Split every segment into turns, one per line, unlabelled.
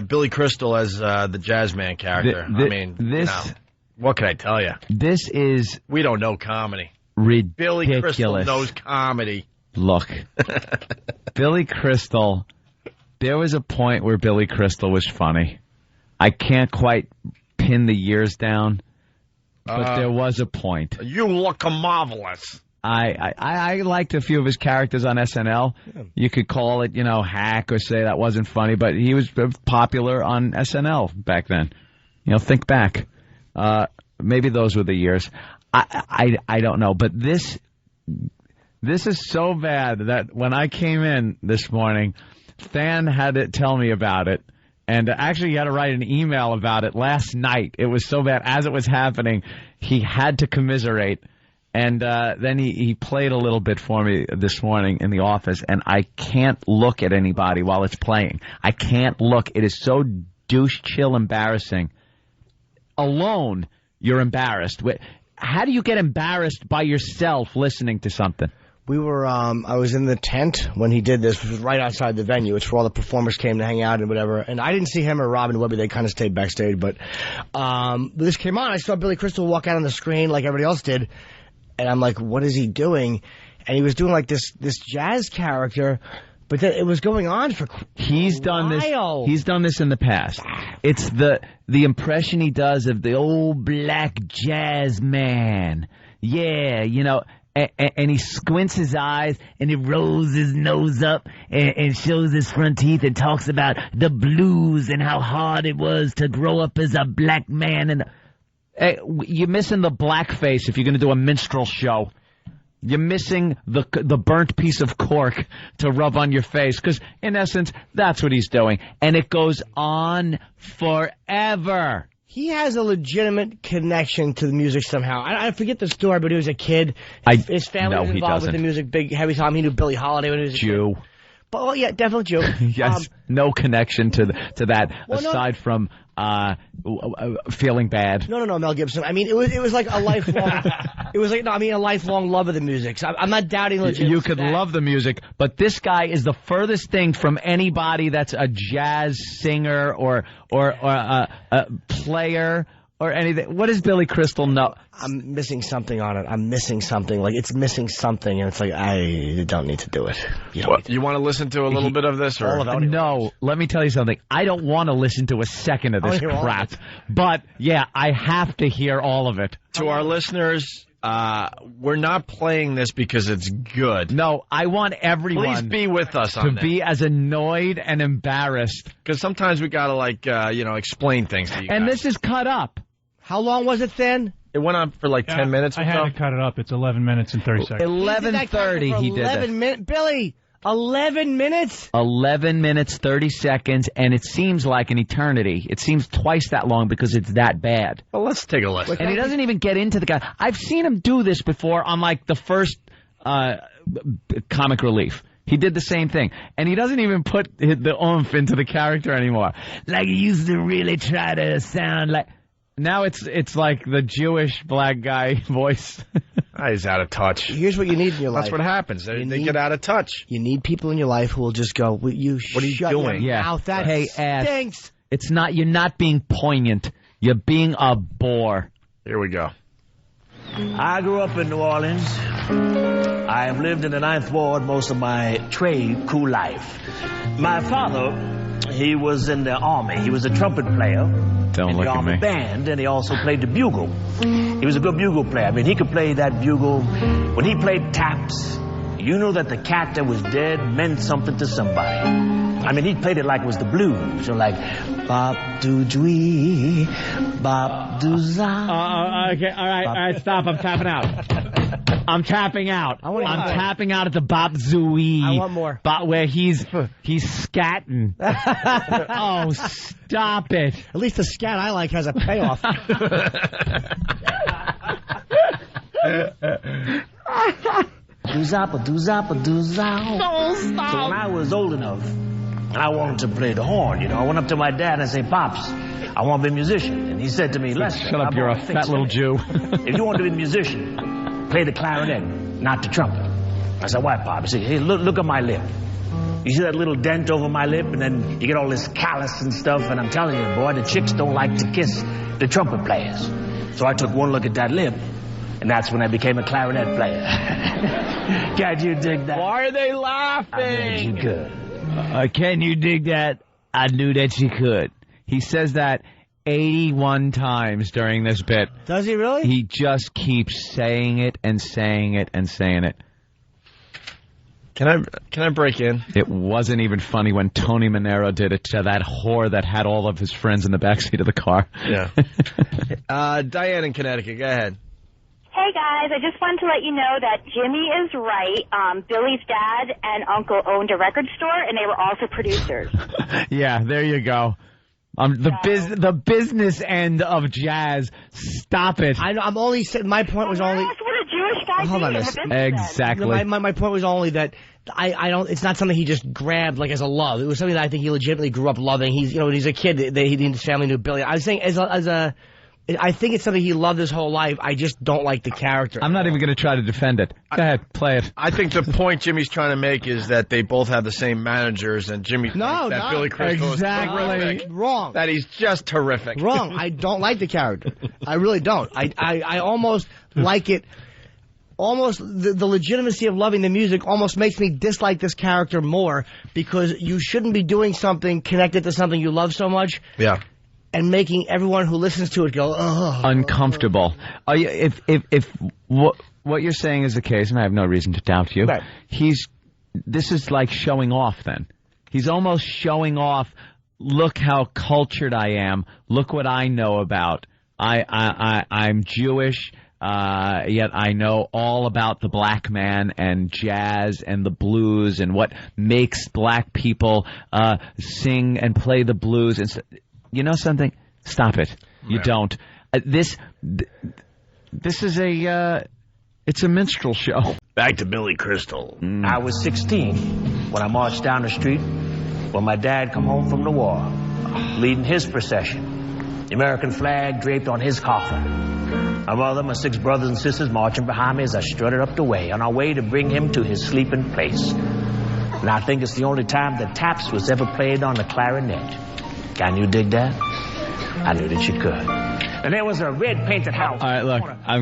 Billy Crystal as the jazz man character. What can I tell you?
This is...
We don't know comedy.
Ridiculous.
Billy Crystal knows comedy.
Look, Billy Crystal, there was a point where Billy Crystal was funny. I can't quite pin the years down, but there was a point.
You look marvelous.
I liked a few of his characters on SNL. Yeah. You could call it, hack or say that wasn't funny, but he was popular on SNL back then. Think back. Maybe those were the years. I don't know, but this is so bad that when I came in this morning, Than had to tell me about it. And actually, he had to write an email about it last night. It was so bad. As it was happening, he had to commiserate. And then he played a little bit for me this morning in the office, and I can't look at anybody while it's playing. I can't look. It is so douche chill embarrassing. Alone, you're embarrassed. How do you get embarrassed by yourself listening to something?
We were, I was in the tent when he did this, which was right outside the venue. It's where all the performers came to hang out and whatever. And I didn't see him or Robin Webby. They kind of stayed backstage. But this came on. I saw Billy Crystal walk out on the screen like everybody else did. And I'm like, what is he doing? And he was doing like this jazz character. But then it was going on for
He's done this in the past. It's the impression he does of the old black jazz man. Yeah, and he squints his eyes and he rolls his nose up and shows his front teeth and talks about the blues and how hard it was to grow up as a black man. And you're missing the blackface if you're going to do a minstrel show. You're missing the burnt piece of cork to rub on your face because, in essence, that's what he's doing. And it goes on forever.
He has a legitimate connection to the music somehow. I forget the story, but he was a kid. His family was involved with the music, big, heavy time. He knew Billie Holiday when he was a kid. But, yeah, definitely Jew.
Yes, no connection to that aside from feeling bad.
No, Mel Gibson. I mean, it was like a lifelong. A lifelong love of the music. So I'm not doubting legitimacy.
You could love the music, but this guy is the furthest thing from anybody that's a jazz singer or a player or anything. What does Billy Crystal know?
I'm missing something on it. I'm missing something. Like, it's missing something, and it's like, I don't need to do it.
You want to listen to a little bit of this? Or?
No, let me tell you something. I don't want to listen to a second of this crap. But, yeah, I have to hear all of it.
To our listeners, we're not playing this because it's good.
No, I want everyone
Please be with us on
to be as annoyed and embarrassed.
Because sometimes we got to, explain things to you
And
guys.
This is cut up.
How long was it then?
It went on for 10 minutes or so.
I had to cut it up. It's 11 minutes and 30 seconds.
11:30 he did
11 minutes. Billy, 11 minutes?
11 minutes, 30 seconds, and it seems like an eternity. It seems twice that long because it's that bad.
Well, let's take a listen.
And he doesn't even get into the guy. I've seen him do this before on, the first Comic Relief. He did the same thing. And he doesn't even put the oomph into the character anymore. Like he used to really try to sound like... Now it's like the Jewish black guy voice.
He's out of touch.
Here's what you need in your life.
That's what happens. They get out of touch.
You need people in your life who will just go, what are you doing?
Your
mouth? That stinks.
It's not. You're not being poignant. You're being a bore.
Here we go.
I grew up in New Orleans. I have lived in the 9th Ward most of my trade cool life. My father, he was in the Army. He was a trumpet player.
Don't look at me.
Band, and he also played the bugle. He was a good bugle player. I mean, he could play that bugle. When he played taps, you know that the cat that was dead meant something to somebody. I mean, he played it like it was the blues. So like, bop do dwee, bop do za.
Okay, all right, stop. I'm tapping out. I'm tapping out. I'm tapping out at the bop zooey.
I want more.
Where he's scatting. Oh, stop it.
At least the scat I like has a payoff.
Do-zappa, do-zappa, do-zow.
No, stop.
So when I was old enough, I wanted to play the horn, I went up to my dad and I said, Pops, I want to be a musician. And he said to me, Lester,
shut up, you're a fat little Jew.
If you want to be a musician, play the clarinet, not the trumpet. I said, why, Pop? He said, hey, look at my lip. You see that little dent over my lip, and then you get all this callus and stuff, and I'm telling you, boy, the chicks don't like to kiss the trumpet players. So I took one look at that lip, and that's when I became a clarinet player. Can't you dig that?
Why are they laughing?
I knew you could.
Can you dig that? I knew that you could. He says that 81 times during this bit.
Does he really?
He just keeps saying it and saying it and saying it.
Can I break in?
It wasn't even funny when Tony Manero did it to that whore that had all of his friends in the backseat of the car.
Yeah. Diane in Connecticut, go ahead.
Hey, guys, I just wanted to let you know that Jimmy is right. Billy's dad and uncle owned a record store, and they were also producers.
Yeah, there you go. The business end of jazz. Stop it.
I'm only saying, my point was only...
That's what a Jewish guy
Hold on a
does.
Exactly.
My point was only that I don't. It's not something he just grabbed like as a love. It was something that I think he legitimately grew up loving. When he's a kid, his family knew Billy. I was saying I think it's something he loved his whole life. I just don't like the character.
I'm not even going to try to defend it. Go ahead, play it.
I think the point Jimmy's trying to make is that they both have the same managers, and Jimmy thinks that Billy Crystal is terrific.
Wrong.
That he's just terrific.
Wrong. I don't like the character. I really don't. I almost like it. Almost the legitimacy of loving the music almost makes me dislike this character more, because you shouldn't be doing something connected to something you love so much.
Yeah.
And making everyone who listens to it go, oh,
uncomfortable. If what you're saying is the case, and I have no reason to doubt you,
right.
This is like showing off. Then he's almost showing off. Look how cultured I am. Look what I know about. I'm Jewish. Yet I know all about the black man and jazz and the blues and what makes black people sing and play the blues. And you know something? Stop it. You don't. This is it's a minstrel show.
Back to Billy Crystal.
I was 16 when I marched down the street when my dad come home from the war, leading his procession. The American flag draped on his coffin. My mother, my 6 brothers and sisters marching behind me as I strutted up the way on our way to bring him to his sleeping place. And I think it's the only time that taps was ever played on the clarinet. Can you dig that? I knew that you could. And there was a red painted house.
All right, look, I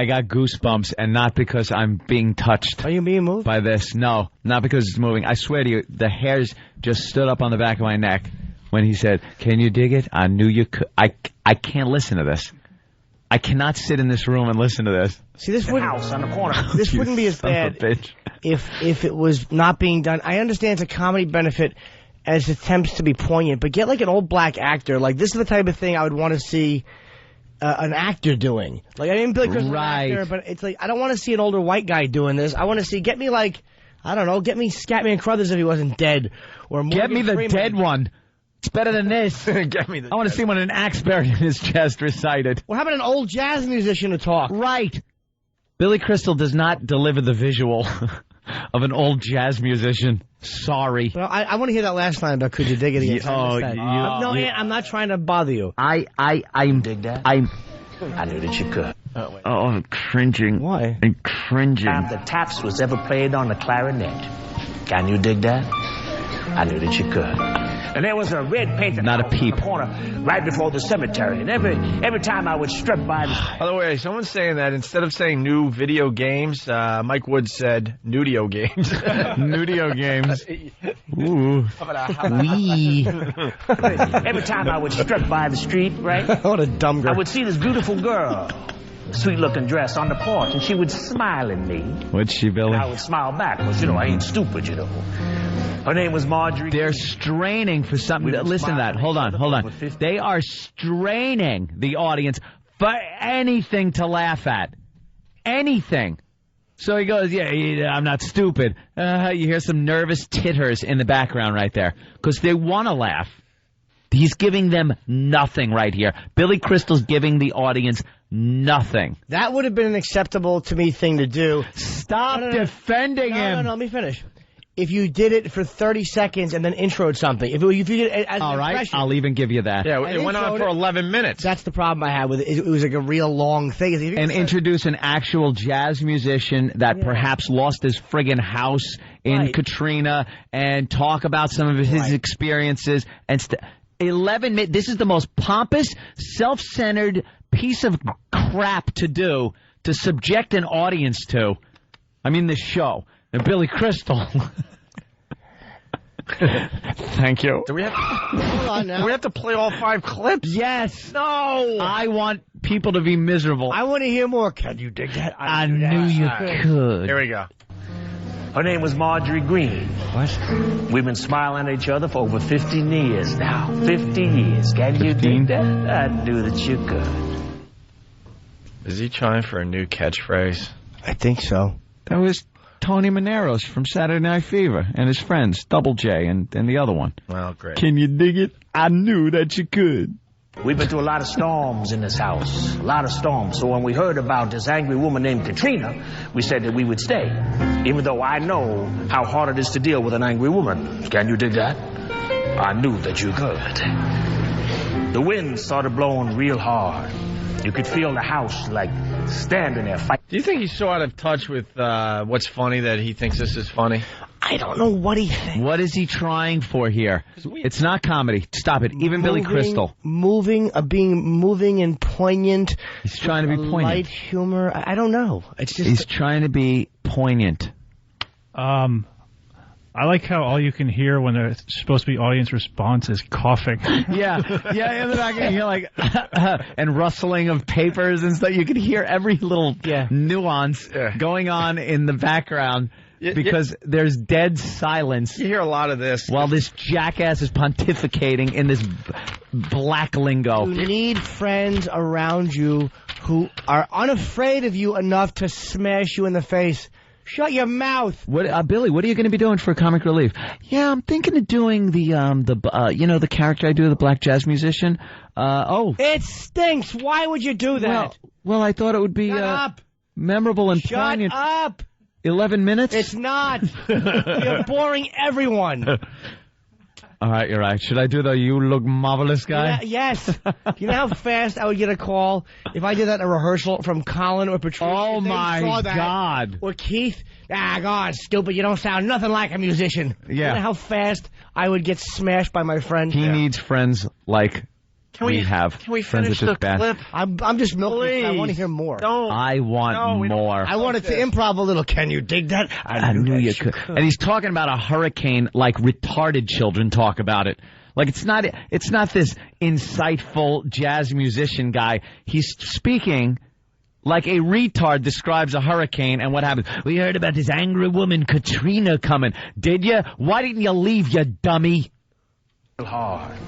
got goosebumps, and not because I'm being touched.
Are you being moved
by this? No, not because it's moving. I swear to you, the hairs just stood up on the back of my neck when he said, "Can you dig it? I knew you could." I can't listen to this. I cannot sit in this room and listen to this.
See, this wouldn't,
house on the corner.
This wouldn't be as bad if it was not being done. I understand it's a comedy benefit as attempts to be poignant, but get like an old black actor. Like, this is the type of thing I would want to see an actor doing. Like, I didn't Billy Crystal an actor, but it's like, I don't want to see an older white guy doing this. I want to see, get me like, I don't know, get me Scatman Crothers if he wasn't dead. Or Morgan
Get me the
Freeman.
dead one. It's better than this.
Get me the
I want to see one an axe buried in his chest recited.
Well, how about an old jazz musician to talk?
Right. Billy Crystal does not deliver the visual of an old jazz musician. Sorry.
Well, I want to hear that last line about "Could you dig it again?" I'm not trying to bother you.
I'm
dig that?
I
knew that you could.
I'm cringing.
Why?
I'm cringing.
Time the taps was ever played on the clarinet. Can you dig that? I knew that you could. And there was a red painted
Not a
house
peep.
in the corner right before the cemetery. And every time I would strut by the...
By the way, someone's saying that instead of saying new video games, Mike Wood said nudio games.
Nudio games. Ooh.
Wee.
Every time I would strut by the street, right?
What a dumb girl.
I would see this beautiful girl, sweet-looking dress on the porch, and she would smile at me.
Would she, Billy?
And I would smile back, because, I ain't stupid, Her name was Marjorie.
They're straining for something. Listen to that. Hold on. They are straining the audience for anything to laugh at. Anything. So he goes, yeah, I'm not stupid. You hear some nervous titters in the background right there, because they want to laugh. He's giving them nothing right here. Billy Crystal's giving the audience nothing.
That would have been an acceptable to me thing to do.
Stop defending him.
No, let me finish. if you did it for 30 seconds and then introed something. If you did it as
all
an
right,
impression.
I'll even give you that.
Yeah, it went on for 11 minutes.
That's the problem I had with it. It was like a real long thing.
And introduce an actual jazz musician that perhaps lost his friggin' house in Katrina and talk about some of his experiences. And 11 minutes. This is the most pompous, self-centered piece of crap to do to subject an audience to. I mean, the show. And Billy Crystal. Thank you.
Do we have to play all 5 clips?
Yes.
No.
I want people to be miserable.
I want to hear more. Can you dig that?
I knew you could.
Here we go.
Her name was Marjorie Green.
What?
We've been smiling at each other for over 15 years now. 50 years. Can you dig that? I knew that you could.
Is he trying for a new catchphrase?
I think so.
That was Tony Maneros from Saturday Night Fever and his friends, Double J and the other one.
Well, great.
Can you dig it? I knew that you could.
We've been through a lot of storms in this house. A lot of storms. So when we heard about this angry woman named Katrina, we said that we would stay. Even though I know how hard it is to deal with an angry woman. Can you dig that? I knew that you could. The wind started blowing real hard. You could feel the house, like, standing there fighting.
Do you think he's so out of touch with what's funny that he thinks this is funny?
I don't know what he thinks.
What is he trying for here? It's not comedy. Stop it. Even Billy Crystal.
Being moving and poignant.
He's trying to be poignant.
Light humor. I don't know. It's just.
He's trying to be poignant.
I like how all you can hear when there's supposed to be audience response is coughing.
Yeah, in the back you hear like and rustling of papers and stuff. You can hear every little nuance going on in the background because there's dead silence.
You hear a lot of this.
While this jackass is pontificating in this black lingo.
You need friends around you who are unafraid of you enough to smash you in the face. Shut your mouth.
What, Billy? What are you going to be doing for comic relief? Yeah, I'm thinking of doing the character I do, the black jazz musician.
It stinks. Why would you do that?
Well, I thought it would be memorable and poignant.
Shut up.
11 minutes?
It's not. You're boring everyone.
All right, you're right. Should I do the "you look marvelous" guy?
Yes. You know how fast I would get a call if I did that in a rehearsal from Colin or Patricia?
Oh, my God.
Or Keith? God, stupid. You don't sound nothing like a musician.
Yeah.
You know how fast I would get smashed by my friends?
He needs friends like we have.
Can we
friends
finish the clip?
I'm just milking. I want to hear more.
I want more.
I wanted to improv a little. Can you dig that?
I knew you could. And he's talking about a hurricane like retarded children talk about it. Like it's not this insightful jazz musician guy. He's speaking like a retard describes a hurricane and what happens. We heard about this angry woman, Katrina, coming. Did you? Why didn't you leave, you dummy?
Hard.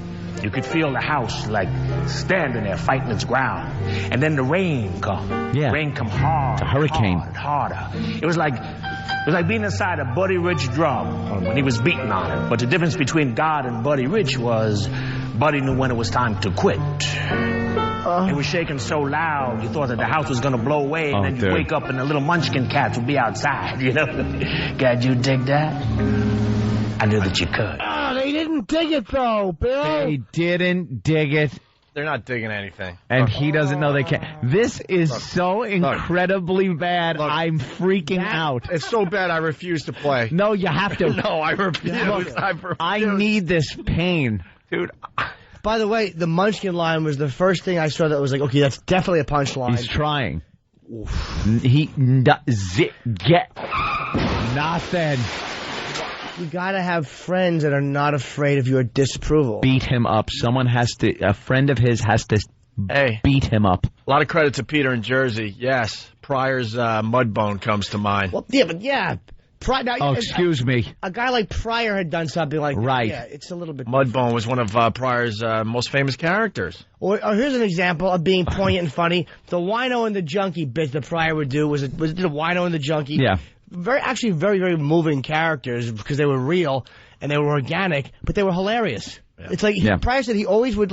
You could feel the house like standing there fighting its ground. And then the rain come.
Yeah.
Rain come hard.
It's a hurricane.
Harder. It was like being inside a Buddy Rich drum when he was beating on it. But the difference between God and Buddy Rich was Buddy knew when it was time to quit. It was shaking so loud you thought that the house was going to blow away, and then you'd wake up and the little munchkin cats would be outside, you know. Can you dig that? I knew that you could.
Oh, they didn't dig it, though, Bill.
They didn't dig it.
They're not digging anything.
And he doesn't know they can. This is so incredibly bad. I'm freaking out.
It's so bad I refuse to play.
No, you have to.
No, I refuse.
I need this pain.
Dude.
By the way, the Munchkin line was the first thing I saw that was like, okay, that's definitely a punchline.
He's trying. He get nothing.
You gotta have friends that are not afraid of your disapproval.
Beat him up. A friend of his has to beat him up.
A lot of credit to Peter in Jersey. Yes. Pryor's Mudbone comes to mind.
Well, yeah.
Excuse me.
A guy like Pryor had done something like that.
Right.
Yeah, it's a little bit
Mudbone was one of Pryor's most famous characters.
Or here's an example of being poignant and funny. The Wino and the Junkie bit that Pryor would do was the Wino and the Junkie.
Yeah.
Very, very moving characters because they were real and they were organic, but they were hilarious. Yeah. It's like Pryor said he always would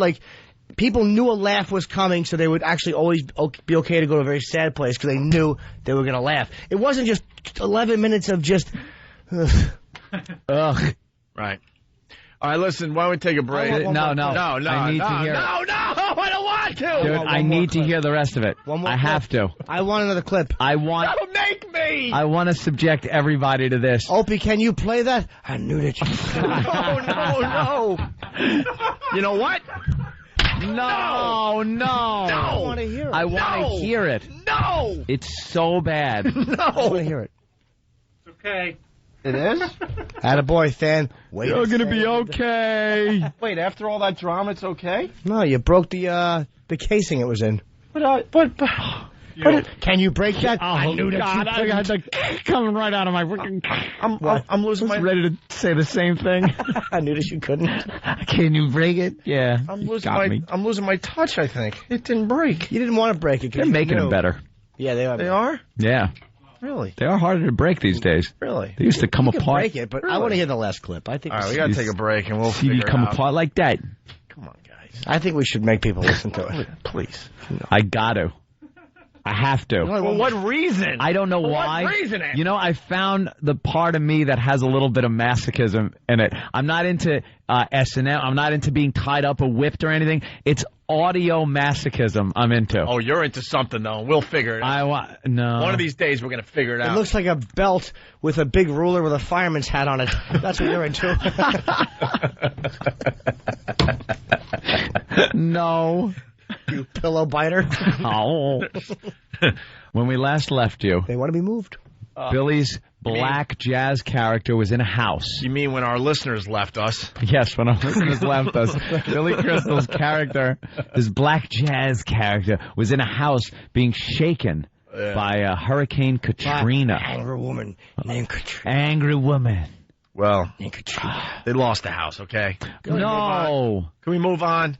people knew a laugh was coming, so they would actually always be okay to go to a very sad place because they knew they were going to laugh. It wasn't just 11 minutes of just...
Ugh.
Right. All right, listen, why don't we take a break?
No. I need to hear it.
No, I don't want to.
Dude, I need to hear the rest of it. I have to.
I want another clip.
Don't make me.
I want to subject everybody to this.
Opie, can you play that? I knew that you
No. You know what?
No.
I want to hear it.
I want to hear it.
No.
It's so bad.
I want to hear it.
It's okay.
It is?
Attaboy, Than. Wait.
You're going to be okay.
Wait, after all that drama, it's okay?
No, you broke the casing it was in.
But
can you break that?
I knew that. I had the coming right out of my freaking.
I'm losing my.
Ready to say the same thing.
I knew that you couldn't.
Can you break it? Yeah.
I'm losing my touch. I think it didn't break.
You didn't want to break it.
They're making them better.
Yeah, they are.
They are?
Yeah.
Really?
They are harder to break these days.
Really?
They used to come
You can
apart.
break it, but
Really?
I want to hear the last clip. I think.
All right, we got to take a break and we'll
CD
figure
come
it out.
apart like that.
Come on, guys.
I think we should make people listen to it.
Please.
I got to. I have to.
For what reason?
I don't know why.
What reason?
You know, I found the part of me that has a little bit of masochism in it. I'm not into S&M. I'm not into being tied up or whipped or anything. It's audio masochism I'm into.
Oh, you're into something, though. We'll figure it out.
No.
One of these days, we're going to figure it out.
It looks like a belt with a big ruler with a fireman's hat on it. That's what you're into.
No.
You pillow biter.
Oh. When we last left you,
They want to be moved.
Billy's black jazz character was in a house.
You mean when our listeners left us?
Yes, when our listeners left us, Billy Crystal's character, his black jazz character, was in a house being shaken by Hurricane Katrina.
Angry woman named Katrina.
Angry woman.
Well,
Named Katrina.
they lost the house, okay?
No.
Can we move on?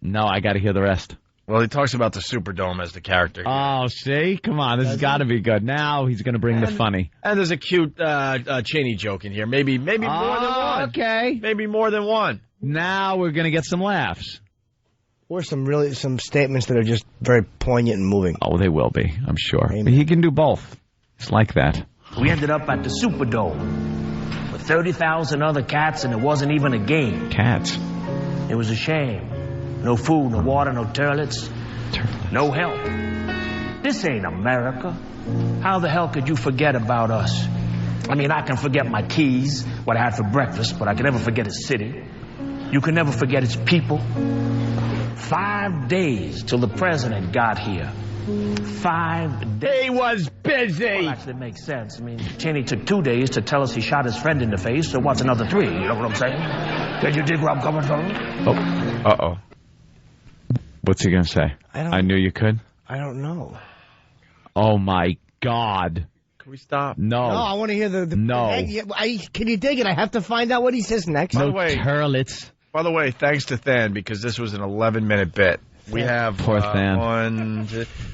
No, I got to hear the rest.
Well, he talks about the Superdome as the character.
Oh, see? Come on, this has got to be good. Now he's going to bring the funny.
And there's a cute Cheney joke in here. Maybe more than one.
Okay.
Maybe more than one.
Now we're going to get some laughs.
Or some statements that are just very poignant and moving.
Oh, they will be, I'm sure.
Amen.
But he can do both. It's like that.
We ended up at the Superdome with 30,000 other cats, and it wasn't even a game.
Cats.
It was a shame. No food, no water, no toilets, no help. This ain't America. How the hell could you forget about us? I mean, I can forget my keys, what I had for breakfast, but I can never forget its city. You can never forget its people. 5 days till the president got here. 5 days.
He was busy.
Well, actually, it makes sense. I mean, Cheney took 2 days to tell us he shot his friend in the face, so what's another 3? You know what I'm saying? Did you dig where I'm coming from?
Oh. Uh-oh. What's he going to say? I knew you could?
I don't know.
Oh, my God.
Can we stop?
No.
No, I want to hear the
No.
Can you dig it? I have to find out what he says next.
By
No
the way-
turlets.
By the way, thanks to Than, because this was an 11-minute bit. We have
Poor Than.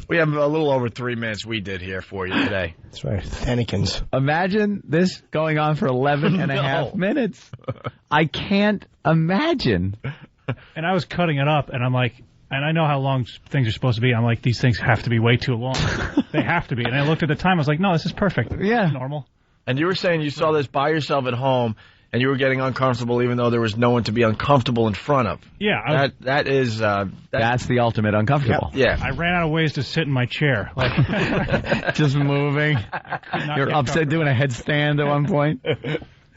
We have a little over 3 minutes we did here for you today.
That's right. Thannikins.
Imagine this going on for 11 and a half minutes. I can't imagine.
And I was cutting it up, and I'm like, and I know how long things are supposed to be. I'm like, these things have to be way too long. They have to be. And I looked at the time. I was like, no, this is perfect.
Yeah.
Normal.
And you were saying you saw this by yourself at home, and you were getting uncomfortable even though there was no one to be uncomfortable in front of.
Yeah.
That's the ultimate uncomfortable.
Yeah.
I ran out of ways to sit in my chair. Like,
Just moving. You're upset doing a headstand at one point.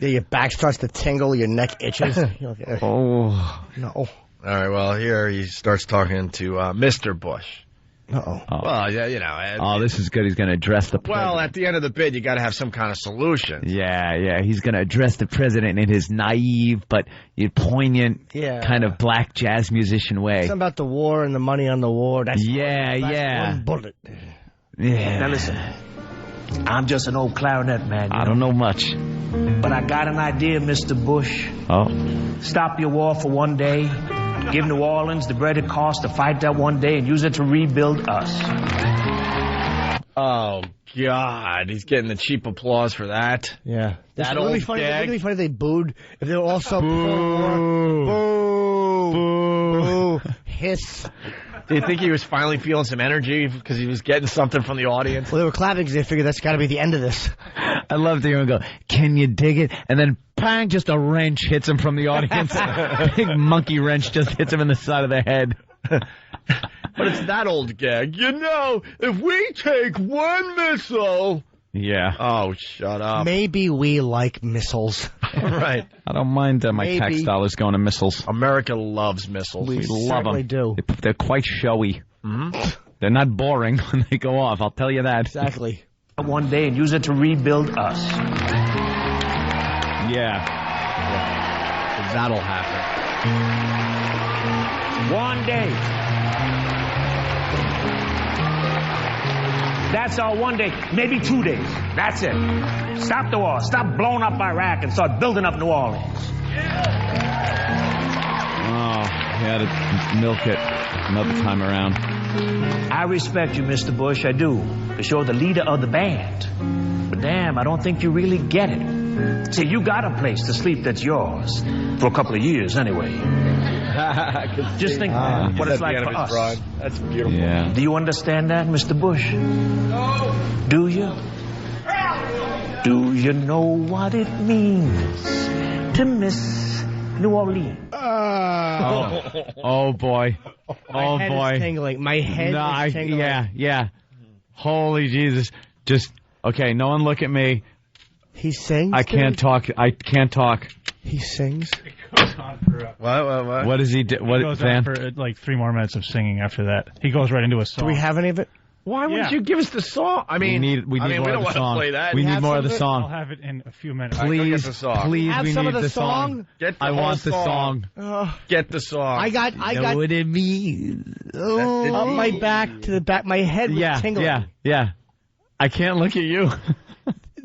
Yeah, your back starts to tingle, your neck itches. You're like,
Oh.
no.
All right, well, here he starts talking to Mr. Bush.
Uh-oh.
Well, yeah, you know.
Oh, this is good. He's going to address the president.
Well, at the end of the bid, you got to have some kind of solution.
Yeah. He's going to address the president in his naive but poignant kind of black jazz musician way.
Something about the war and the money on the war. That's one bullet.
Yeah.
Now listen, I'm just an old clarinet man.
I don't know much.
But I got an idea, Mr. Bush.
Oh.
Stop your war for one day. Give New Orleans the bread it costs to fight that one day and use it to rebuild us.
Oh, God. He's getting the cheap applause for that.
Yeah.
That
Wouldn't
old
it be funny?
gag.
Wouldn't it be funny if they booed? If they were all so
Boo.
Boo. Hiss.
Do you think he was finally feeling some energy because he was getting something from the audience?
Well, they were clapping because they figured that's got to be the end of this.
I love to hear him go, can you dig it? And then, bang, just a wrench hits him from the audience. Big monkey wrench just hits him in the side of the head.
But it's that old gag. You know, if we take one missile...
Yeah.
Oh, shut up.
Maybe we like missiles.
Right.
I don't mind my tax dollars going to missiles.
America loves missiles.
We
love them.
do.
They're quite showy.
Mm-hmm.
They're not boring when they go off, I'll tell you that.
Exactly.
One day and use it to rebuild us.
Yeah.
That'll happen.
One day. That's our one day, maybe 2 days. That's it. Stop the war. Stop blowing up Iraq and start building up New Orleans.
Oh, he had to milk it another time around.
I respect you, Mr. Bush, I do, because you're the leader of the band. But damn, I don't think you really get it. See, you got a place to sleep that's yours. For a couple of years, anyway. Just think what it's like for us.
Drawing. That's beautiful.
Yeah.
Do you understand that, Mr. Bush? No. Do you? Do you know what it means to miss New Orleans?
Oh boy.
My head is tingling. My head is tingling.
Yeah. Holy Jesus. Just, okay, no one look at me.
He sings?
I can't talk.
He sings?
It goes on for...
What?
What does he do?
It goes on for like 3 more minutes of singing after that. He goes right into a song.
Do we have any of it?
Why wouldn't you give us the song? I mean,
we need more
don't
of the song.
Play that.
We need more of the
I'll
song.
have it in a few minutes.
Please,
the song.
please,
have
we
some
need
of the
song.
Get the
I
whole
want the song.
Get the song.
I got.
Know what it means.
Up my back to the back. My head was tingling.
Yeah. I can't look at you.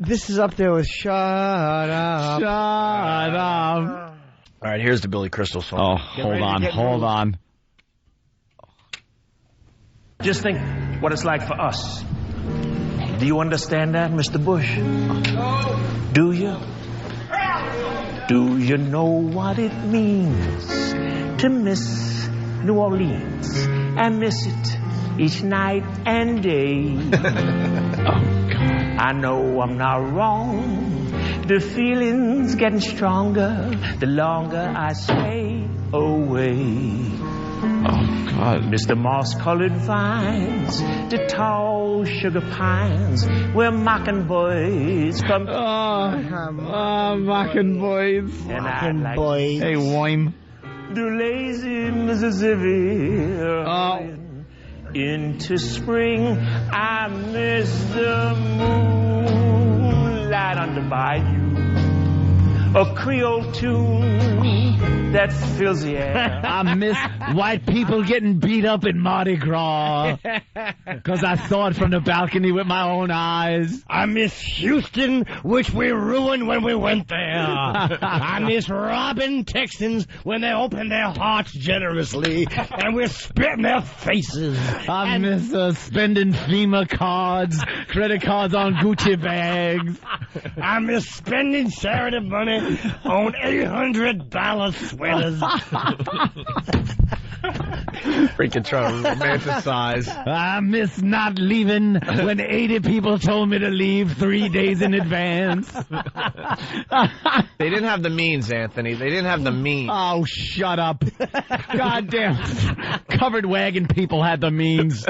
This is up there with Shut Up.
Shut up.
All right, here's the Billy Crystal song.
Oh, hold on.
Just think what it's like for us. Do you understand that, Mr. Bush? No. Do you? Do you know what it means to miss New Orleans and miss it each night and day?
Oh, God.
I know I'm not wrong. The feeling's getting stronger the longer I stay away.
Oh, God.
Mr. moss-colored vines, the tall sugar pines, where mockingbirds come.
Mockingbirds.
And I'd like
Hey, wine.
the lazy Mississippi. Into spring, I miss the moonlight on the bayou. A Creole tune that fills the air.
I miss white people getting beat up in Mardi Gras. Because I saw it from the balcony with my own eyes.
I miss Houston, which we ruined when we went there. I miss robbing Texans when they open their hearts generously and we're spitting their faces.
I miss spending FEMA cards, credit cards on Gucci bags.
I miss spending charity money on $800 sweaters.
Freaking trying to romanticize.
I miss not leaving when 80 people told me to leave 3 days in advance.
They didn't have the means, Anthony. They didn't have the means.
Oh, shut up. Goddamn. Covered wagon people had the means.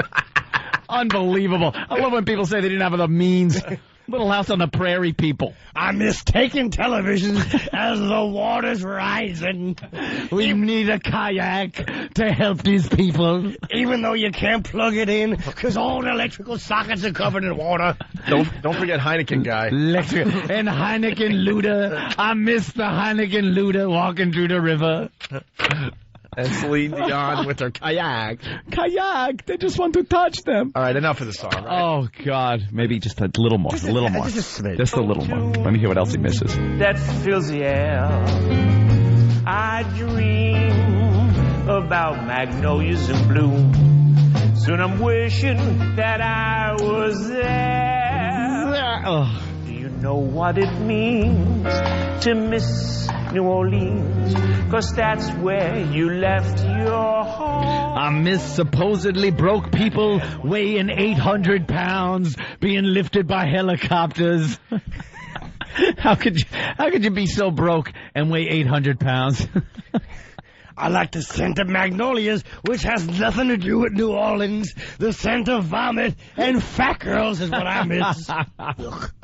Unbelievable. I love when people say they didn't have the means. Little House on the Prairie people.
I miss taking television as the water's rising.
We need a kayak to help these people.
Even though you can't plug it in because all the electrical sockets are covered in water.
Don't forget Heineken guy.
Electric and Heineken Luda. I miss the Heineken Luda walking through the river.
And Celine Dion with her kayak.
Kayak. They just want to touch them.
All right, enough of the song. Right?
Oh, God. Maybe just a little more. Just a little more. Just a little more. Let me hear what else he misses.
That fills the air. I dream about magnolias in bloom. Soon I'm wishing that I was there.
Oh.
Do you know what it means to miss New Orleans? 'Cause that's where you left your home.
I miss supposedly broke people weighing 800 pounds being lifted by helicopters. How could you be so broke and weigh 800 pounds?
I like the scent of magnolias, which has nothing to do with New Orleans. The scent of vomit and fat girls is what I miss.